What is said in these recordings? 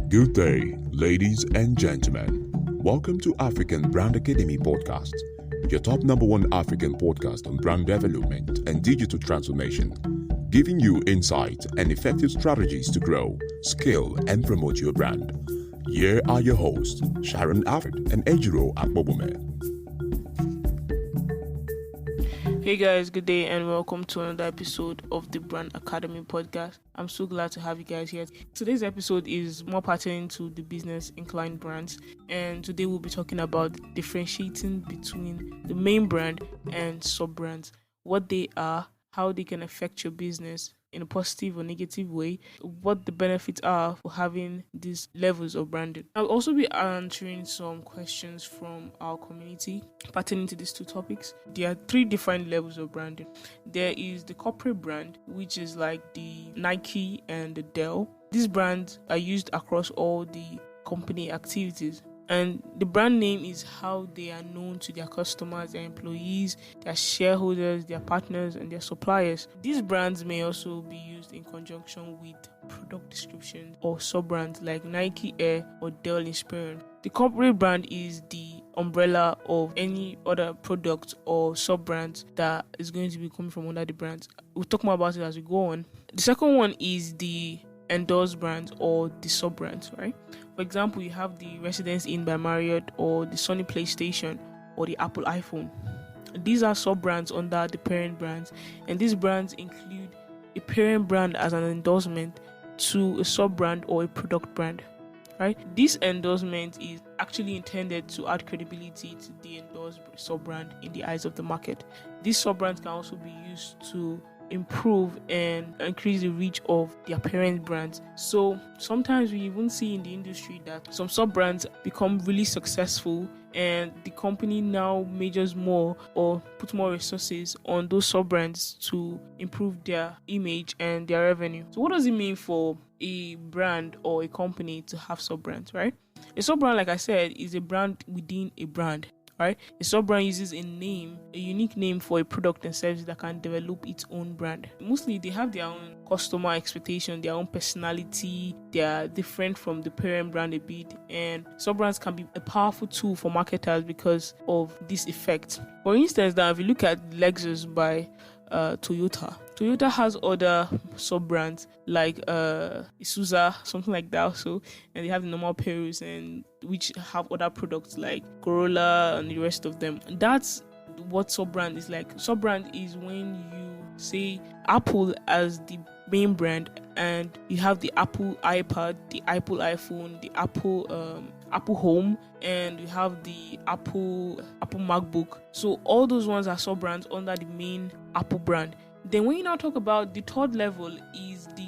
Good day, ladies and gentlemen. Welcome to African Brand Academy Podcast, your top number one African podcast on brand development and digital transformation, giving you insight and effective strategies to grow, scale, and promote your brand. Here are your hosts, Sharon Alfred and Ejiro Akbobome. Hey guys, good day and welcome to another episode of the Brand Academy podcast. I'm so glad to have you guys here. Today's episode is more pertaining to the business inclined brands, and today we'll be talking about differentiating between the main brand and sub brands, what they are, how they can affect your business in a positive or negative way, what the benefits are for having these levels of branding. I'll also be answering some questions from our community pertaining to these two topics. There are three different levels of branding. There is the corporate brand, which is like the Nike and the Dell. These brands are used across all the company activities. And the brand name is how they are known to their customers, their employees, their shareholders, their partners, and their suppliers. These brands may also be used in conjunction with product descriptions or sub-brands like Nike Air or Dell Inspiron. The corporate brand is the umbrella of any other product or sub-brands that is going to be coming from under the brands. We'll talk more about it as we go on. The second one is the endorsed brands or the sub-brands, right? For example, you have the Residence Inn by Marriott or the Sony PlayStation or the Apple iPhone. These are sub-brands under the parent brands, and these brands include a parent brand as an endorsement to a sub-brand or a product brand, right? This endorsement is actually intended to add credibility to the endorsed sub-brand in the eyes of the market. These sub-brands can also be used to improve and increase the reach of their parent brands. So sometimes we even see in the industry that some sub-brands become really successful and the company now majors more or puts more resources on those sub-brands to improve their image and their revenue. So what does it mean for a brand or a company to have sub-brands, right? A sub-brand, like I said, is a brand within a brand. Right? A sub-brand uses a unique name for a product and service that can develop its own brand. Mostly, they have their own customer expectation, their own personality. They are different from the parent brand a bit, and sub-brands can be a powerful tool for marketers because of this effect. For instance, now if you look at Lexus by Toyota. Toyota has other sub-brands like Isuzu, something like that also, and they have the normal Perus, and which have other products like Corolla and the rest of them. That's what sub-brand is like. Sub-brand is when you say Apple as the main brand, and you have the Apple iPad, the Apple iPhone, the Apple Home, and you have the Apple MacBook. So all those ones are sub-brands under the main Apple brand. Then when you now talk about the third level is the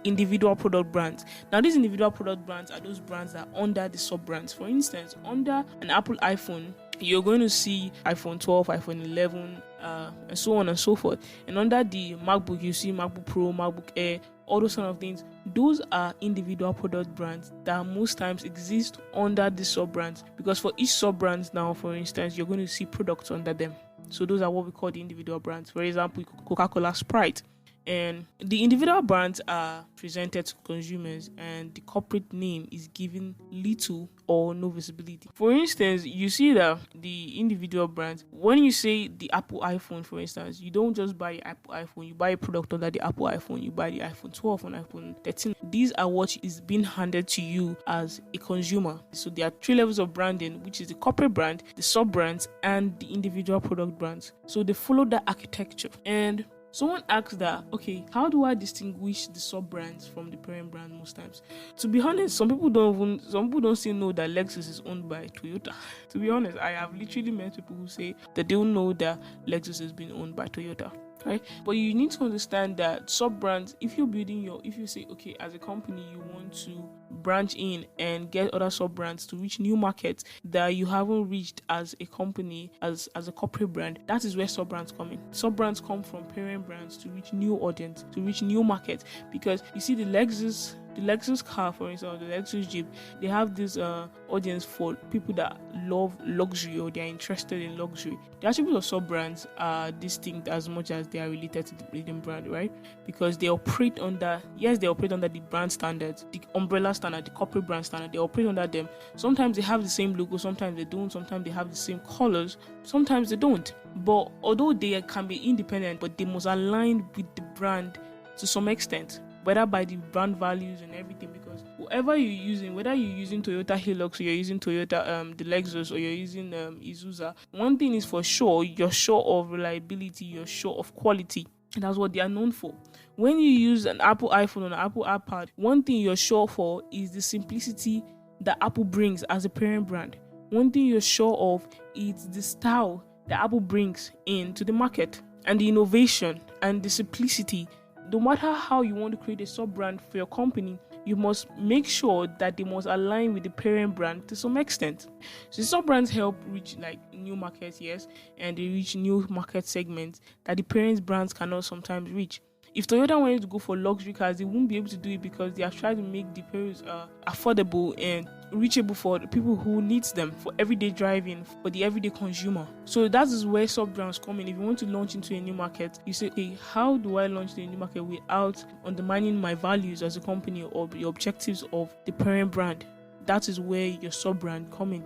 individual product brands. Now these individual product brands are those brands that are under the sub-brands. For instance, under an Apple iPhone, you're going to see iPhone 12, iPhone 11, and so on and so forth. And under the MacBook, you see MacBook Pro, MacBook Air, all those kind of things. Those are individual product brands that most times exist under the sub-brands, because for each sub-brands now, for instance, you're going to see products under them. So those are what we call the individual brands. For example, Coca-Cola, Sprite. And the individual brands are presented to consumers, and the corporate name is given little or no visibility. For instance, you see that the individual brands, when you say the Apple iPhone, for instance, you don't just buy an Apple iPhone, you buy a product under the Apple iPhone, you buy the iPhone 12 and iPhone 13. These are what is being handed to you as a consumer. So there are three levels of branding, which is the corporate brand, the sub-brands, and the individual product brands. So they follow that architecture. And someone asks that, okay, how do I distinguish the sub-brands from the parent brand most times? To be honest, some people don't still know that Lexus is owned by Toyota. To be honest, I have literally met people who say that they don't know that Lexus is being owned by Toyota. Right? But you need to understand that sub-brands, if you say, okay, as a company, you want to branch in and get other sub-brands to reach new markets that you haven't reached as a company, as a corporate brand, that is where sub-brands come in. Sub-brands come from parent brands to reach new audience, to reach new markets, because you see the Lexus car, for instance, the Lexus Jeep, they have this audience for people that love luxury or they're interested in luxury. The attributes of sub-brands are distinct as much as they are related to the leading brand, right? Because they operate under the brand standards, the umbrella standard, the corporate brand standard. They operate under them. Sometimes they have the same logo, sometimes they don't. Sometimes they have the same colors, sometimes they don't. But although they can be independent, but they must align with the brand to some extent, whether by the brand values and everything, because whoever you're using, whether you're using Toyota Hilux or you're using Toyota the Lexus or you're using Isuzu, one thing is for sure, you're sure of reliability, you're sure of quality, and that's what they are known for. When you use an Apple iPhone or an Apple iPad, one thing you're sure for is the simplicity that Apple brings as a parent brand. One thing you're sure of is the style that Apple brings into the market, and the innovation and the simplicity. No matter how you want to create a sub-brand for your company, you must make sure that they must align with the parent brand to some extent. So sub-brands help reach like new markets, yes, and they reach new market segments that the parent brands cannot sometimes reach. If Toyota wanted to go for luxury cars, they won't be able to do it because they have tried to make the pairs affordable and reachable for the people who needs them, for everyday driving, for the everyday consumer. So that is where sub-brands come in. If you want to launch into a new market, you say, okay, how do I launch into a new market without undermining my values as a company or the objectives of the parent brand? That is where your sub-brand come in.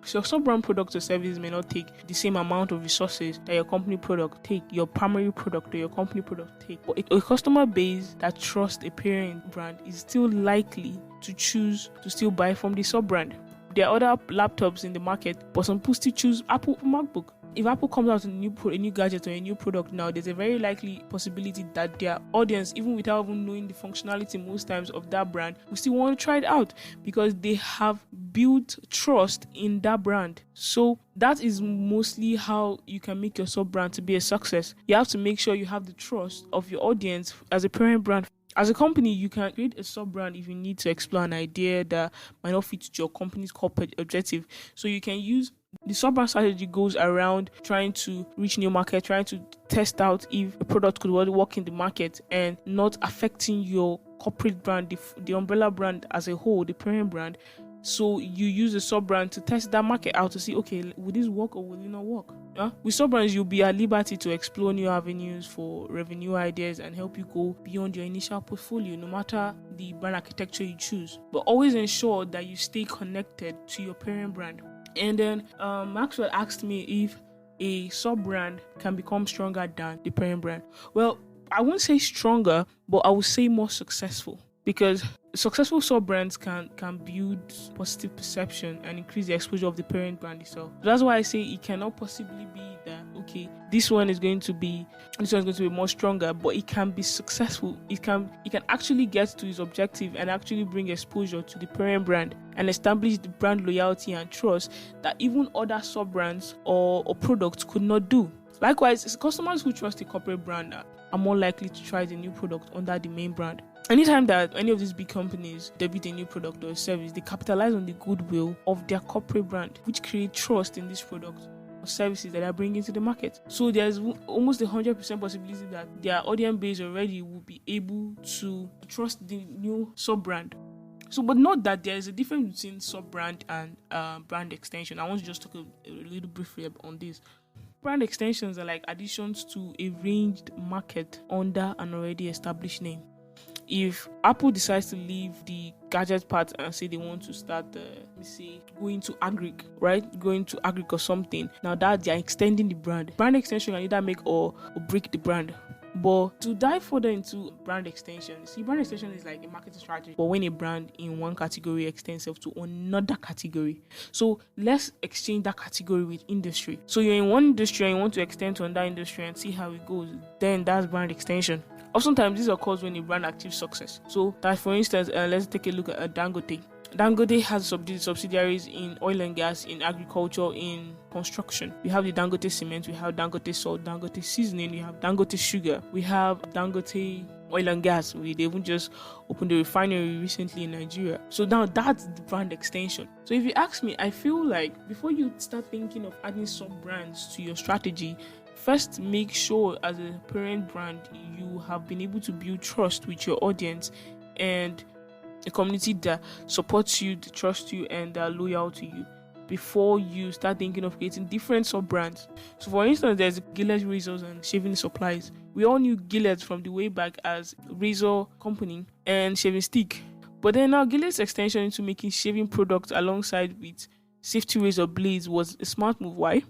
So your sub-brand product or service may not take the same amount of resources that your company product take, your primary product or your company product take. But a customer base that trusts a parent brand is still likely to choose to still buy from the sub-brand. There are other laptops in the market, but some people still choose Apple or MacBook. If Apple comes out with a new gadget or a new product now, there's a very likely possibility that their audience, even without even knowing the functionality most times of that brand, will still want to try it out because they have built trust in that brand. So that is mostly how you can make your sub-brand to be a success. You have to make sure you have the trust of your audience as a parent brand. As a company, you can create a sub-brand if you need to explore an idea that might not fit your company's corporate objective. So you can use the sub-brand strategy goes around trying to reach new market, trying to test out if a product could work in the market and not affecting your corporate brand, the umbrella brand as a whole, the parent brand. So you use a sub-brand to test that market out to see, okay, will this work or will it not work? With sub-brands, you'll be at liberty to explore new avenues for revenue ideas and help you go beyond your initial portfolio, no matter the brand architecture you choose. But always ensure that you stay connected to your parent brand. And then Maxwell asked me if a sub-brand can become stronger than the parent brand. Well, I won't say stronger, but I would say more successful, because successful sub-brands can build positive perception and increase the exposure of the parent brand itself. So that's why I say it cannot possibly be that, okay, this one is going to be more stronger, but it can be successful. It can actually get to its objective and actually bring exposure to the parent brand and establish the brand loyalty and trust that even other sub-brands or products could not do. Likewise, customers who trust the corporate brand are more likely to try the new product under the main brand. Anytime that any of these big companies debut a new product or service, they capitalize on the goodwill of their corporate brand, which create trust in this product or services that they are bringing to the market. So there's almost 100% possibility that their audience base already will be able to trust the new sub-brand. So, but note that there is a difference between sub-brand and brand extension. I want to just talk a little briefly on this. Brand extensions are like additions to a ranged market under an already established name. If Apple decides to leave the gadget part and say they want to start, going to agric, right? Going to agric or something. Now that they are extending the brand. Brand extension can either make or break the brand. But to dive further into brand extension, brand extension is like a marketing strategy. But when a brand in one category extends itself to another category. So let's exchange that category with industry. So you're in one industry and you want to extend to another industry and see how it goes. Then that's brand extension. Oftentimes, this occurs when a brand achieves success. So that, for instance, let's take a look at Dangote. Dangote has subsidiaries in oil and gas, in agriculture, in construction. We have the Dangote cement, we have Dangote salt, Dangote seasoning, we have Dangote sugar, we have Dangote oil and gas. They even just opened a refinery recently in Nigeria. So now that's the brand extension. So if you ask me, I feel like before you start thinking of adding sub-brands to your strategy, first make sure as a parent brand you have been able to build trust with your audience and a community that supports you, that trusts you, and that are loyal to you before you start thinking of creating different sub-brands. So for instance, there's Gillette razors and shaving supplies. We all knew Gillette from the way back as razor company and shaving stick. But then now Gillette's extension into making shaving products alongside with safety razor blades was a smart move. Why?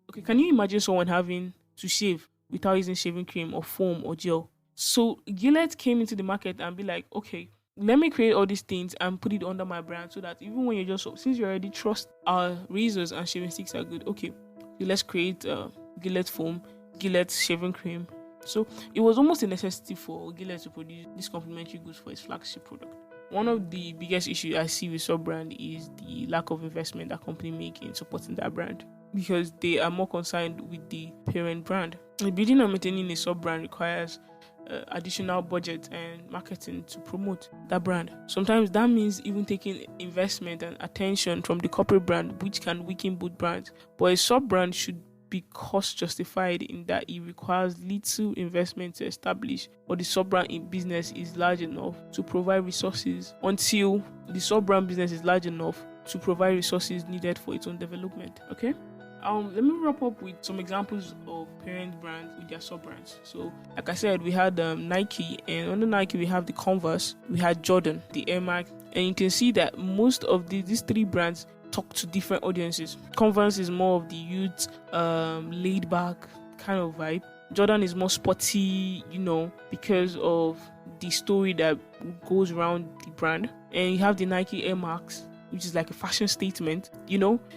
Okay, can you imagine someone having to shave without using shaving cream or foam or gel? So Gillette came into the market and be like, okay, let me create all these things and put it under my brand so that even when you're just since you already trust our razors and shaving sticks are good, okay, so let's create Gillette foam, Gillette shaving cream. So it was almost a necessity for Gillette to produce these complementary goods for its flagship product. One of the biggest issues I see with sub brand is the lack of investment that company make in supporting that brand, because they are more concerned with the parent brand. The building and maintaining a sub brand requires additional budget and marketing to promote that brand. Sometimes that means even taking investment and attention from the corporate brand, which can weaken both brands. But a sub brand should be cost justified in that it requires little investment to establish, or the sub brand in business is large enough to provide resources until the sub brand business is large enough to provide resources needed for its own development. Okay. Let me wrap up with some examples of parent brands with their sub brands. So, like I said, we had Nike, and under Nike we have the Converse, we had Jordan, the Air Max, and you can see that most of these three brands talk to different audiences. Converse is more of the youth, laid back kind of vibe. Jordan is more sporty, because of the story that goes around the brand. And you have the Nike Air Max, which is like a fashion statement,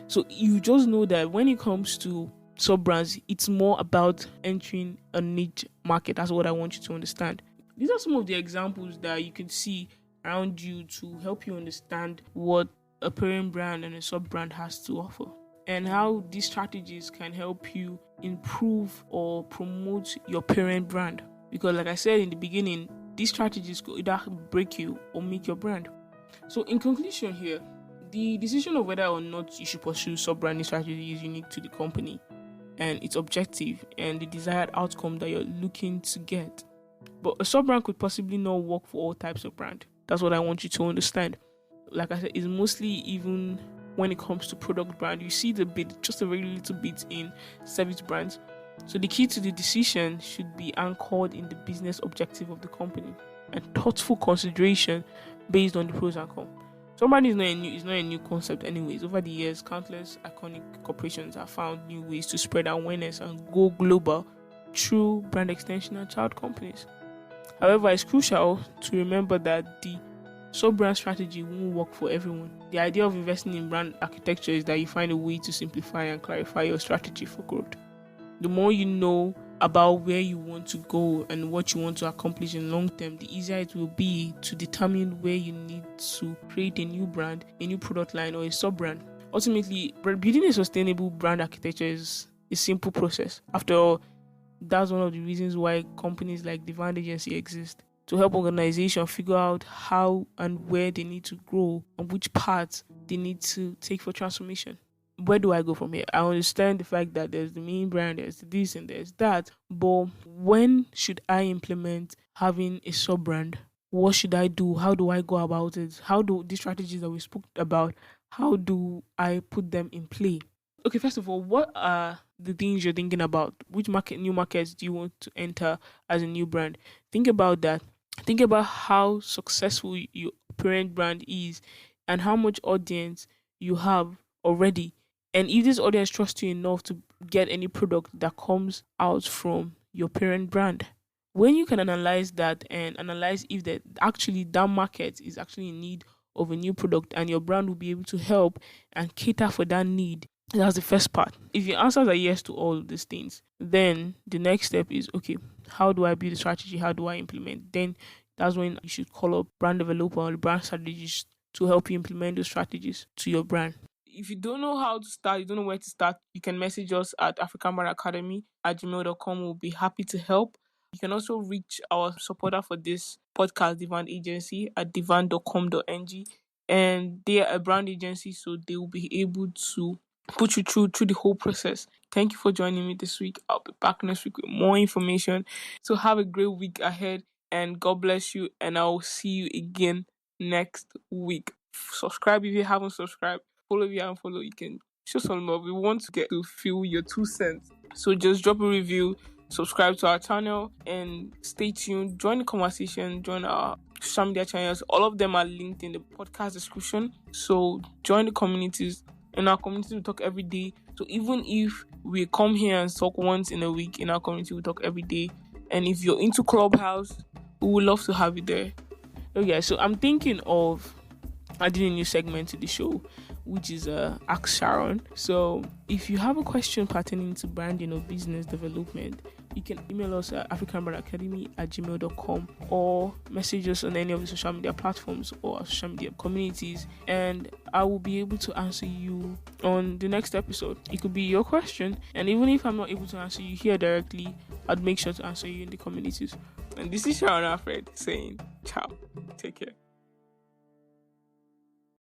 So you just know that when it comes to sub brands, it's more about entering a niche market. That's what I want you to understand. These are some of the examples that you can see around you to help you understand what a parent brand and a sub brand has to offer, and how these strategies can help you improve or promote your parent brand. Because like I said in the beginning, these strategies could either break you or make your brand. So in conclusion here, the decision of whether or not you should pursue sub-branding strategy is unique to the company and its objective and the desired outcome that you're looking to get. But a sub-brand could possibly not work for all types of brand. That's what I want you to understand. Like I said, it's mostly even when it comes to product brand. You see the bit, just a very little bit in service brands. So the key to the decision should be anchored in the business objective of the company and thoughtful consideration based on the pros and cons. Somebody is not a new concept anyways. Over the years, countless iconic corporations have found new ways to spread awareness and go global through brand extension and child companies. However, it's crucial to remember that the sub-brand strategy won't work for everyone. The idea of investing in brand architecture is that you find a way to simplify and clarify your strategy for growth. The more you know about where you want to go and what you want to accomplish in long term, the easier it will be to determine where you need to create a new brand, a new product line, or a sub-brand. Ultimately, building a sustainable brand architecture is a simple process. After all, that's one of the reasons why companies like the Brand Agency exist, to help organizations figure out how and where they need to grow and which paths they need to take for transformation. Where do I go from here? I understand the fact that there's the main brand, there's this and there's that, but when should I implement having a sub brand? What should I do? How do I go about it? How do these strategies that we spoke about, how do I put them in play? Okay, first of all, what are the things you're thinking about? Which new markets do you want to enter as a new brand? Think about that. Think about how successful your parent brand is and how much audience you have already. And if this audience trusts you enough to get any product that comes out from your parent brand, when you can analyze that and analyze if that market is actually in need of a new product and your brand will be able to help and cater for that need, that's the first part. If your answers are yes to all of these things, then the next step is, okay, how do I build a strategy? How do I implement? Then that's when you should call up brand developer or brand strategist to help you implement those strategies to your brand. If you don't know how to start, you don't know where to start, you can message us at africanbrandacademy@gmail.com. We'll be happy to help. You can also reach our supporter for this podcast, Divan Agency, at divan.com.ng. And they are a brand agency, so they will be able to put you through the whole process. Thank you for joining me this week. I'll be back next week with more information. So have a great week ahead, and God bless you, and I'll see you again next week. Subscribe if you haven't subscribed. Follow if you haven't followed. You can show some love. We want to get to feel your 2 cents. So just drop a review, subscribe to our channel and stay tuned. Join the conversation, join our social media channels. All of them are linked in the podcast description. So join the communities. In our community, we talk every day. So even if we come here and talk once in a week, in our community, we talk every day. And if you're into Clubhouse, we would love to have you there. Okay, so I'm thinking of adding a new segment to the show, which is Ask Sharon. So if you have a question pertaining to branding or business development, you can email us at africanbrandacademy@gmail.com or message us on any of the social media platforms or social media communities, and I will be able to answer you on the next episode. It could be your question, and even if I'm not able to answer you here directly, I'd make sure to answer you in the communities. And this is Sharon Alfred saying ciao. Take care.